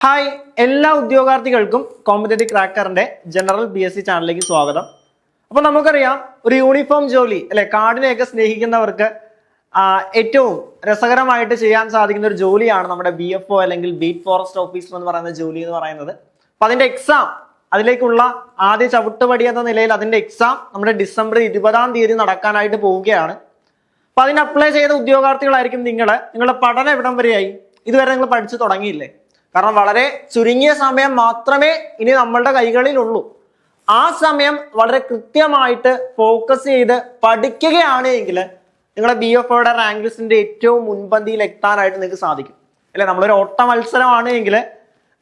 Hi എല്ലാ ഉദ്യോഗാർത്ഥികൾക്കും competitive ക്രാക്കറിന്റെ general BSc ചാനലിലേക്ക് സ്വാഗതം. അപ്പോൾ നമുക്കറിയാം ഒരു യൂണിഫോം ജോലി അല്ലെ, കാടിനെയൊക്കെ സ്നേഹിക്കുന്നവർക്ക് ഏറ്റവും രസകരമായിട്ട് ചെയ്യാൻ സാധിക്കുന്ന ഒരു ജോലിയാണ് നമ്മുടെ BFO അല്ലെങ്കിൽ ബീറ്റ് ഫോറസ്റ്റ് ഓഫീസർ എന്ന് പറയുന്ന ജോലി എന്ന് പറയുന്നത്. അപ്പൊ അതിന്റെ എക്സാം, അതിലേക്കുള്ള ആദ്യ ചവിട്ടുപടി എന്ന നിലയിൽ അതിന്റെ എക്സാം നമ്മുടെ ഡിസംബർ 20-ാം തീയതി നടക്കാനായിട്ട് പോവുകയാണ്. അപ്പൊ അതിന് അപ്ലൈ ചെയ്ത ഉദ്യോഗാർത്ഥികളായിരിക്കും നിങ്ങളുടെ പഠനം എവിടം വരെയായി? ഇതുവരെ നിങ്ങൾ പഠിച്ചു തുടങ്ങിയില്ലേ? കാരണം വളരെ ചുരുങ്ങിയ സമയം മാത്രമേ ഇനി നമ്മളുടെ കൈകളിലുള്ളൂ. ആ സമയം വളരെ കൃത്യമായിട്ട് ഫോക്കസ് ചെയ്ത് പഠിക്കുകയാണ് എങ്കിൽ നിങ്ങളുടെ BFOയുടെ റാങ്ക് ലിസ്റ്റിന്റെ ഏറ്റവും മുൻപന്തിയിൽ എത്താനായിട്ട് നിങ്ങൾക്ക് സാധിക്കും അല്ലെ. നമ്മളൊരു ഓട്ട മത്സരമാണ് എങ്കിൽ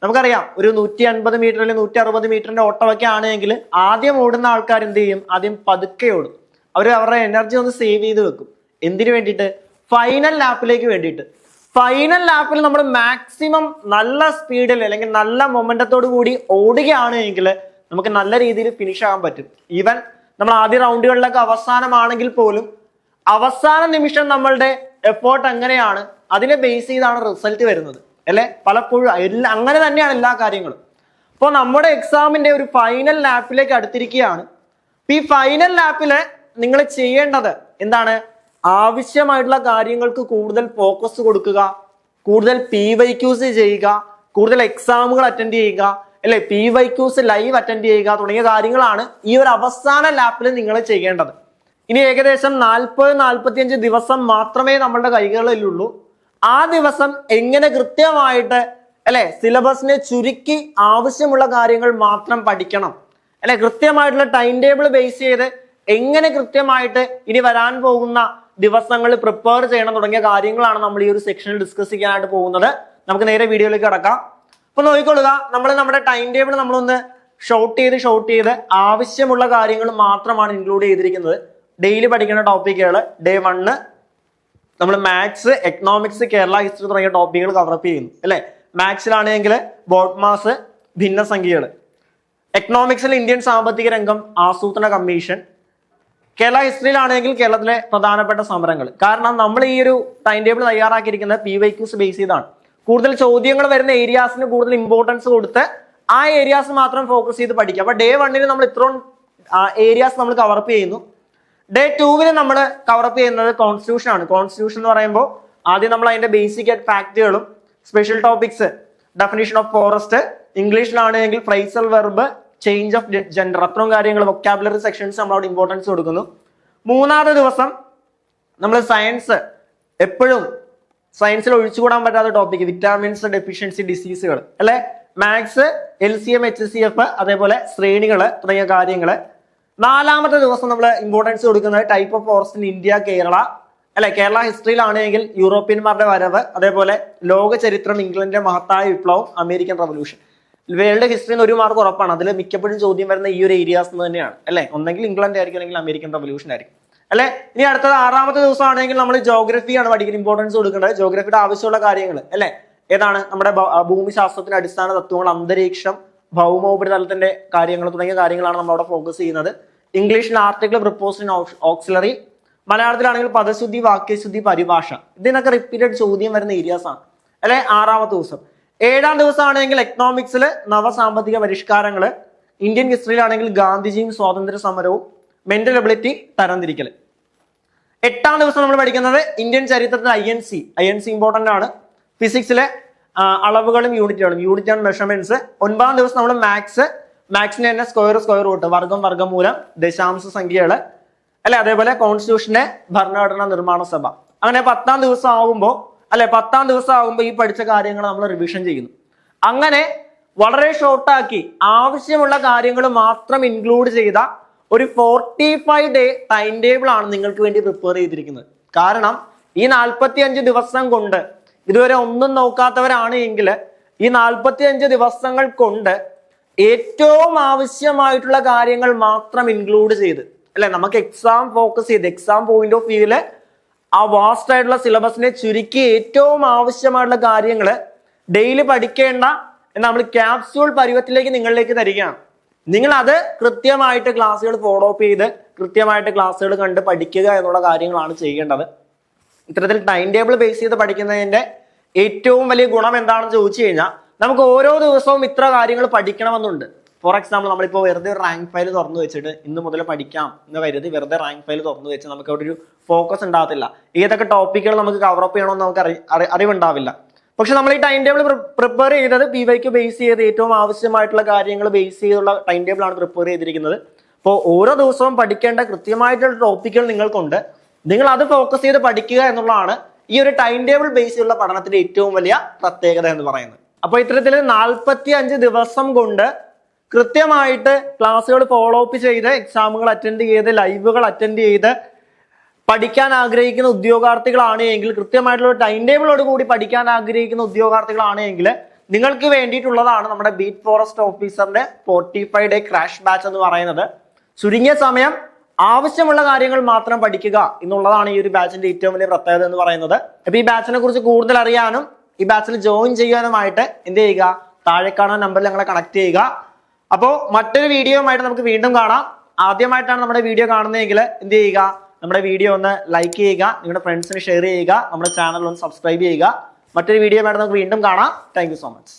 നമുക്കറിയാം, ഒരു 150 മീറ്റർ അല്ലെങ്കിൽ 160 മീറ്ററിന്റെ ഓട്ടമൊക്കെ ആണെങ്കിൽ ആദ്യം ഓടുന്ന ആൾക്കാർ എന്ത് ചെയ്യും? ആദ്യം പതുക്കെ ഓടും. അവരുടെ എനർജി ഒന്ന് സേവ് ചെയ്ത് വെക്കും. എന്തിനു വേണ്ടിയിട്ട്? ഫൈനൽ ലാപ്പിലേക്ക് വേണ്ടിയിട്ട്. ഫൈനൽ ലാപ്പിൽ നമ്മൾ മാക്സിമം നല്ല സ്പീഡിൽ അല്ലെങ്കിൽ നല്ല മൊമെന്റത്തോടു കൂടി ഓടുകയാണ് എങ്കിൽ നമുക്ക് നല്ല രീതിയിൽ ഫിനിഷ് ആകാൻ പറ്റും. ഈവൻ നമ്മൾ ആദ്യ റൗണ്ടുകളിലൊക്കെ അവസാനമാണെങ്കിൽ പോലും അവസാന നിമിഷം നമ്മളുടെ എഫേർട്ട് എങ്ങനെയാണ് അതിനെ ബേസ് ചെയ്താണ് റിസൾട്ട് വരുന്നത് അല്ലെ. പലപ്പോഴും അങ്ങനെ തന്നെയാണ് എല്ലാ കാര്യങ്ങളും. അപ്പോൾ നമ്മുടെ എക്സാമിന്റെ ഒരു ഫൈനൽ ലാപ്പിലേക്ക് അടുത്തിരിക്കുകയാണ്. ഈ ഫൈനൽ ലാപ്പില് നിങ്ങൾ ചെയ്യേണ്ടത് എന്താണ്? ആവശ്യമായിട്ടുള്ള കാര്യങ്ങൾക്ക് കൂടുതൽ ഫോക്കസ് കൊടുക്കുക, കൂടുതൽ PYQs ചെയ്യുക, കൂടുതൽ എക്സാമുകൾ അറ്റൻഡ് ചെയ്യുക അല്ലെ, PYQs ലൈവ് അറ്റൻഡ് ചെയ്യുക തുടങ്ങിയ കാര്യങ്ങളാണ് ഈ ഒരു അവസാന ലാപ്പിൽ നിങ്ങൾ ചെയ്യേണ്ടത്. ഇനി ഏകദേശം 40-45 ദിവസം മാത്രമേ നമ്മളുടെ കൈകളിലുള്ളൂ. ആ ദിവസം എങ്ങനെ കൃത്യമായിട്ട് അല്ലെ സിലബസിനെ ചുരുക്കി ആവശ്യമുള്ള കാര്യങ്ങൾ മാത്രം പഠിക്കണം അല്ലെ, കൃത്യമായിട്ടുള്ള ടൈം ടേബിൾ ബേസ് ചെയ്ത് എങ്ങനെ കൃത്യമായിട്ട് ഇനി വരാൻ പോകുന്ന ദിവസങ്ങൾ പ്രിപ്പയർ ചെയ്യണം തുടങ്ങിയ കാര്യങ്ങളാണ് നമ്മൾ ഈ ഒരു സെക്ഷനിൽ ഡിസ്കസ് ചെയ്യാനായിട്ട് പോകുന്നത്. നമുക്ക് നേരെ വീഡിയോയിലേക്ക് കടക്കാം. അപ്പൊ നോക്കിക്കൊള്ളുക, നമ്മുടെ ടൈം ടേബിൾ നമ്മളൊന്ന് ഷോർട്ട് ചെയ്ത് ആവശ്യമുള്ള കാര്യങ്ങൾ മാത്രമാണ് ഇൻക്ലൂഡ് ചെയ്തിരിക്കുന്നത്. ഡെയിലി പഠിക്കുന്ന ടോപ്പിക്കുകൾ ഡേ 1 നമ്മൾ മാത്സ്, എക്കണോമിക്സ്, കേരള ഹിസ്റ്ററി തുടങ്ങിയ ടോപ്പിക്കുകൾ കവറപ്പ് ചെയ്യുന്നു അല്ലെ. മാത്സിലാണെങ്കിൽ ബോർഡ് മാസ്, ഭിന്നസംഖ്യകൾ. എക്കണോമിക്സിൽ ഇന്ത്യൻ സാമ്പത്തിക രംഗം, ആസൂത്രണ കമ്മീഷൻ. കേരള ഹിസ്റ്ററിയിലാണെങ്കിൽ കേരളത്തിലെ പ്രധാനപ്പെട്ട സമരങ്ങൾ. കാരണം നമ്മൾ ഈ ഒരു ടൈം ടേബിൾ തയ്യാറാക്കിയിരിക്കുന്നത് PYQs ബേസ് ചെയ്താണ്. കൂടുതൽ ചോദ്യങ്ങൾ വരുന്ന ഏരിയാസിന് കൂടുതൽ ഇമ്പോർട്ടൻസ് കൊടുത്ത് ആ ഏരിയാസ് മാത്രം ഫോക്കസ് ചെയ്ത് പഠിക്കുക. അപ്പൊ ഡേ 1 നമ്മൾ ഇത്രയും ഏരിയാസ് നമ്മൾ കവറപ്പ് ചെയ്യുന്നു. ഡേ 2 നമ്മൾ കവറപ്പ് ചെയ്യുന്നത് കോൺസ്റ്റിറ്റ്യൂഷൻ ആണ്. കോൺസ്റ്റിറ്റ്യൂഷൻ എന്ന് പറയുമ്പോൾ ആദ്യം നമ്മൾ അതിന്റെ ബേസിക് ഫാക്ടുകളും special topics, definition of forest, ഇംഗ്ലീഷിലാണെങ്കിൽ phrasal verb, change of gender, അത്രയും കാര്യങ്ങൾ, വൊക്കാബുലറി സെക്ഷൻസ് നമ്മൾ അവിടെ ഇമ്പോർട്ടൻസ് കൊടുക്കുന്നു. 3-ാമത്തെ ദിവസം നമ്മൾ സയൻസ്, എപ്പോഴും സയൻസിൽ ഒഴിച്ചുകൂടാൻ പറ്റാത്ത ടോപ്പിക് വിറ്റാമിൻസ് ഡെഫിഷ്യൻസി ഡിസീസുകൾ അല്ലെ. മാത്സ്, LCM, HCF, അതേപോലെ ശ്രേണികൾ തുടങ്ങിയ കാര്യങ്ങൾ. 4-ാമത്തെ ദിവസം നമ്മൾ ഇമ്പോർട്ടൻസ് കൊടുക്കുന്നത് type of forest in India, Kerala അല്ലെ. കേരള ഹിസ്റ്ററിയിലാണെങ്കിൽ യൂറോപ്യന്മാരുടെ വരവ്, അതേപോലെ ലോക ചരിത്രം, ഇംഗ്ലണ്ടിന്റെ മഹത്തായ വിപ്ലവം, അമേരിക്കൻ റവല്യൂഷൻ. വേൾഡ് ഹിസ്റ്ററിന്ന് 1 മാർക്ക് ഉറപ്പാണ്. അതിൽ മിക്കപ്പോഴും ചോദ്യം വരുന്ന ഈ ഒരു ഏരിയാസ് തന്നെയാണ് അല്ലെ. ഒന്നെങ്കിൽ ഇംഗ്ലണ്ട് ആയിരിക്കും, അല്ലെങ്കിൽ അമേരിക്കൻ റവല്യൂഷൻ ആയിരിക്കും അല്ലെ. ഇനി അടുത്തത് 6-ാമത്തെ ദിവസമാണെങ്കിൽ നമ്മൾ ജോഗ്രഫിയാണ് പഠിക്കുന്ന ഇമ്പോർട്ടൻസ് കൊടുക്കേണ്ടത്. ജോഗ്രഫിയുടെ ആവശ്യമുള്ള കാര്യങ്ങൾ അല്ലെ. ഏതാണ്? നമ്മുടെ ഭൂമിശാസ്ത്രത്തിന്റെ അടിസ്ഥാന തത്വങ്ങൾ, അന്തരീക്ഷം, ഭൗമോപരിതലത്തിന്റെ കാര്യങ്ങൾ തുടങ്ങിയ കാര്യങ്ങളാണ് നമ്മൾ അവിടെ ഫോക്കസ് ചെയ്യുന്നത്. ഇംഗ്ലീഷിൽ ആർട്ടിക്കിൾ, പ്രിപ്പോസിഷൻ, ഓക്സിലറി. മലയാളത്തിലാണെങ്കിൽ പദശുദ്ധി, വാക്യശുദ്ധി, പരിഭാഷ. ഇതിനൊക്കെ റിപ്പീറ്റഡ് ചോദ്യം വരുന്ന ഏരിയാസ് ആണ് അല്ലെ. 6-ാമത്തെ ദിവസം. 7-ാം ദിവസമാണെങ്കിൽ എക്കണോമിക്സിൽ നവസാമ്പത്തിക പരിഷ്കാരങ്ങൾ. ഇന്ത്യൻ ഹിസ്റ്ററിയിലാണെങ്കിൽ ഗാന്ധിജിയും സ്വാതന്ത്ര്യ സമരവും, മെന്റൽ എബിലിറ്റി, തരംതിരിക്കൽ. 8-ാം ദിവസം നമ്മൾ പഠിക്കുന്നത് ഇന്ത്യൻ ചരിത്രത്തിൽ INC ഇമ്പോർട്ടന്റ് ആണ്. ഫിസിക്സിലെ അളവുകളും യൂണിറ്റ് ആൻഡ് മെഷർമെന്റ്സ്. 9-ാം ദിവസം നമ്മൾ മാത്സിന് തന്നെ സ്ക്വയർ റൂട്ട്, വർഗം, വർഗമൂലം, ദശാംശ സംഖ്യകൾ അല്ലെ. അതേപോലെ കോൺസ്റ്റിറ്റ്യൂഷന്റെ ഭരണഘടനാ നിർമ്മാണ സഭ. അങ്ങനെ 10-ാം ദിവസം ആകുമ്പോൾ ഈ പഠിച്ച കാര്യങ്ങൾ നമ്മൾ റിവിഷൻ ചെയ്യുന്നു. അങ്ങനെ വളരെ ഷോർട്ടാക്കി ആവശ്യമുള്ള കാര്യങ്ങൾ മാത്രം ഇൻക്ലൂഡ് ചെയ്ത ഒരു 45 ഡേ ടൈം ടേബിൾ ആണ് നിങ്ങൾക്ക് വേണ്ടി പ്രിപ്പയർ ചെയ്തിരിക്കുന്നത്. കാരണം ഈ 45 ദിവസം കൊണ്ട് ഇതുവരെ ഒന്നും നോക്കാത്തവരാണ് എങ്കിൽ ഈ 45 ദിവസങ്ങൾ കൊണ്ട് ഏറ്റവും ആവശ്യമായിട്ടുള്ള കാര്യങ്ങൾ മാത്രം ഇൻക്ലൂഡ് ചെയ്ത് അല്ലെ, നമുക്ക് എക്സാം ഫോക്കസ് ചെയ്ത് എക്സാം പോയിന്റ് ഓഫ് വ്യൂവില് ആ വാസ്റ്റ് ആയിട്ടുള്ള സിലബസിനെ ചുരുക്കി ഏറ്റവും ആവശ്യമായിട്ടുള്ള കാര്യങ്ങൾ ഡെയിലി പഠിക്കേണ്ട നമ്മൾ ക്യാപ്സ്യൂൾ പരുവത്തിലേക്ക് നിങ്ങളിലേക്ക് തരികയാണ്. നിങ്ങൾ അത് കൃത്യമായിട്ട് ക്ലാസ്സുകൾ ഫോളോ അപ്പ് ചെയ്ത് കൃത്യമായിട്ട് ക്ലാസ്സുകൾ കണ്ട് പഠിക്കുക എന്നുള്ള കാര്യങ്ങളാണ് ചെയ്യേണ്ടത്. ഇത്തരത്തിൽ ടൈം ടേബിൾ ബേസ് ചെയ്ത് പഠിക്കുന്നതിന്റെ ഏറ്റവും വലിയ ഗുണം എന്താണെന്ന് ചോദിച്ചു കഴിഞ്ഞാൽ നമുക്ക് ഓരോ ദിവസവും ഇത്ര കാര്യങ്ങൾ പഠിക്കണമെന്നുണ്ട്. ഫോർ എക്സാമ്പിൾ നമ്മളിപ്പോൾ വെറുതെ ഒരു റാങ്ക് ഫയൽ തുറന്നു വെച്ചിട്ട് ഇന്ന് മുതൽ പഠിക്കാം എന്ന് കരുതി വെറുതെ റാങ്ക് ഫയൽ തുറന്നു വെച്ച് നമുക്ക് അവിടെ ഒരു ഫോക്കസ് ഉണ്ടാകത്തില്ല. ഏതൊക്കെ ടോപ്പിക്കുകൾ നമുക്ക് കവറപ്പ് ചെയ്യണമെന്ന് നമുക്ക് അറിവുണ്ടാവില്ല. പക്ഷെ നമ്മൾ ഈ ടൈം ടേബിൾ പ്രിപ്പയർ ചെയ്തത് PYQ ബേസ് ചെയ്ത് ഏറ്റവും ആവശ്യമായിട്ടുള്ള കാര്യങ്ങൾ ബേസ് ചെയ്തുള്ള ടൈം ടേബിൾ ആണ് പ്രിപ്പയർ ചെയ്തിരിക്കുന്നത്. അപ്പോൾ ഓരോ ദിവസവും പഠിക്കേണ്ട കൃത്യമായിട്ടുള്ള ടോപ്പിക്കുകൾ നിങ്ങൾക്കുണ്ട്. നിങ്ങൾ അത് ഫോക്കസ് ചെയ്ത് പഠിക്കുക എന്നുള്ളതാണ് ഈ ഒരു ടൈം ടേബിൾ ബേസ് ചെയ്തുള്ള പഠനത്തിന്റെ ഏറ്റവും വലിയ പ്രത്യേകത എന്ന് പറയുന്നത്. അപ്പോൾ ഇത്തരത്തിൽ 45 ദിവസം കൊണ്ട് കൃത്യമായിട്ട് ക്ലാസ്സുകൾ ഫോളോ അപ്പ് ചെയ്ത് എക്സാമുകൾ അറ്റൻഡ് ചെയ്ത് ലൈവുകൾ അറ്റൻഡ് ചെയ്ത് പഠിക്കാൻ ആഗ്രഹിക്കുന്ന ഉദ്യോഗാർത്ഥികളാണ് എങ്കിൽ, കൃത്യമായിട്ടുള്ള ടൈം ടേബിളോട് കൂടി പഠിക്കാൻ ആഗ്രഹിക്കുന്ന ഉദ്യോഗാർത്ഥികളാണ് എങ്കിൽ നിങ്ങൾക്ക് വേണ്ടിയിട്ടുള്ളതാണ് നമ്മുടെ ബീറ്റ് ഫോറസ്റ്റ് ഓഫീസറിന്റെ 45 ഡേ ക്രാഷ് ബാച്ച് എന്ന് പറയുന്നത്. ചുരുങ്ങിയ സമയം ആവശ്യമുള്ള കാര്യങ്ങൾ മാത്രം പഠിക്കുക എന്നുള്ളതാണ് ഈ ഒരു ബാച്ചിന്റെ ഏറ്റവും വലിയ പ്രത്യേകത എന്ന് പറയുന്നത്. അപ്പൊ ഈ ബാച്ചിനെ കുറിച്ച് കൂടുതൽ അറിയാനും ഈ ബാച്ചിൽ ജോയിൻ ചെയ്യാനുമായിട്ട് എന്ത് ചെയ്യുക, താഴെ കാണുന്ന നമ്പറിൽ ഞങ്ങളെ കണക്ട് ചെയ്യുക. അപ്പോൾ മറ്റൊരു വീഡിയോയുമായിട്ട് നമുക്ക് വീണ്ടും കാണാം. ആദ്യമായിട്ടാണ് നമ്മുടെ വീഡിയോ കാണുന്നതെങ്കിൽ എന്ത് ചെയ്യുക, നമ്മുടെ വീഡിയോ ഒന്ന് ലൈക്ക് ചെയ്യുക, നിങ്ങളുടെ ഫ്രണ്ട്സിന് ഷെയർ ചെയ്യുക, നമ്മുടെ ചാനൽ ഒന്ന് സബ്സ്ക്രൈബ് ചെയ്യുക. മറ്റൊരു വീഡിയോയുമായിട്ട് നമുക്ക് വീണ്ടും കാണാം. Thank you so much.